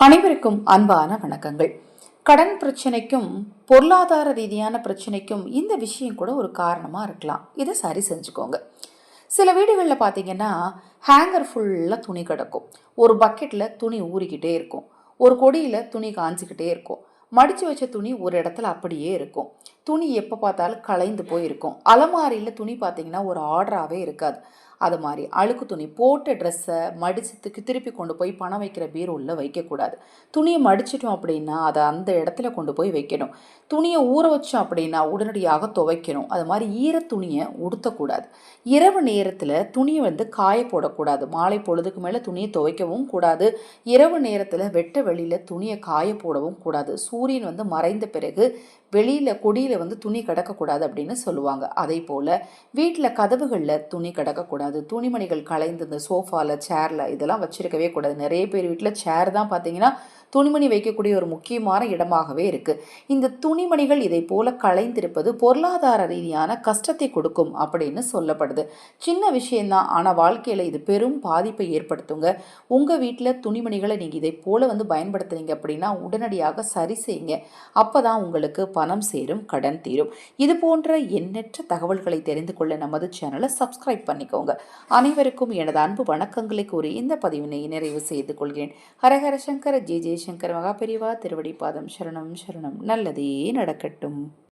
அனைவருக்கும் அன்பான வணக்கங்கள். கடன் பிரச்சனைக்கும் பொருளாதார ரீதியான பிரச்சனைக்கும் இந்த விஷயம் கூட ஒரு காரணமாக இருக்கலாம். இதை சரி செஞ்சுக்கோங்க. சில வீடுகளில் பார்த்தீங்கன்னா ஹேங்கர் ஃபுல்லாக துணி கிடக்கும். ஒரு பக்கெட்டில் துணி ஊறிக்கிட்டே இருக்கும். ஒரு கொடியில் துணி காஞ்சிக்கிட்டே இருக்கும். மடித்து வச்ச துணி ஒரு இடத்துல அப்படியே இருக்கும். துணி எப்போ பார்த்தாலும் களைந்து போயிருக்கும். அலமாரியில் துணி பார்த்தீங்கன்னா ஒரு ஆர்டராகவே இருக்காது. அது மாதிரி அழுக்கு துணி போட்ட ட்ரெஸ்ஸை மடிச்சதுக்கு திருப்பி கொண்டு போய் பணம் வைக்கிற பீரோவில் வைக்கக்கூடாது. துணியை மடிச்சிட்டோம் அப்படின்னா அதை அந்த இடத்துல கொண்டு போய் வைக்கணும். துணியை ஊற வச்சோம் அப்படின்னா உடனடியாக துவைக்கணும். அது மாதிரி ஈர துணியை உடுத்தக்கூடாது. இரவு நேரத்தில் துணியை காய போடக்கூடாது. மாலை பொழுதுக்கு மேலே துணியை துவைக்கவும் கூடாது. இரவு நேரத்தில் வெட்ட வெளியில் துணியை காய போடவும் கூடாது. சூரியன் மறைந்த பிறகு வெளியில் கொடியில் துணி கிடக்கக்கூடாது அப்படின்னு சொல்லுவாங்க. அதே போல் வீட்டில் கதவுகளில் துணி கிடக்கக்கூடாது. துணிமணிகள் கலைந்து இந்த சோஃபாவில் சேரில் இதெல்லாம் வச்சுருக்கவே கூடாது. நிறைய பேர் வீட்டில் சேர் தான் பார்த்தீங்கன்னா துணிமணி வைக்கக்கூடிய ஒரு முக்கியமான இடமாகவே இருக்குது. இந்த துணிமணிகள் இதை போல களைந்திருப்பது பொருளாதார ரீதியான கஷ்டத்தை கொடுக்கும் அப்படின்னு சொல்லப்படுது. சின்ன விஷயம்தான், ஆனால் வாழ்க்கையில் இது பெரும் பாதிப்பை ஏற்படுத்துங்க. உங்கள் வீட்டில் துணிமணிகளை நீங்கள் இதை போல பயன்படுத்துனீங்க அப்படின்னா உடனடியாக சரி செய்யுங்க. அப்போ தான் உங்களுக்கு பணம் சேரும், கடன் தீரும். இது போன்ற எண்ணற்ற தகவல்களை தெரிந்து கொள்ள நமது சேனலை சப்ஸ்கிரைப் பண்ணிக்கோங்க. அனைவருக்கும் எனது அன்பு வணக்கங்களை கூறி இந்த பதிவினை நிறைவு செய்து கொள்கிறேன். ஹரஹர சங்கர ஜெய ஜெயசங்கர மகாபெரிவா திருவடி பாதம் சரணம் சரணம். நல்லதே நடக்கட்டும்.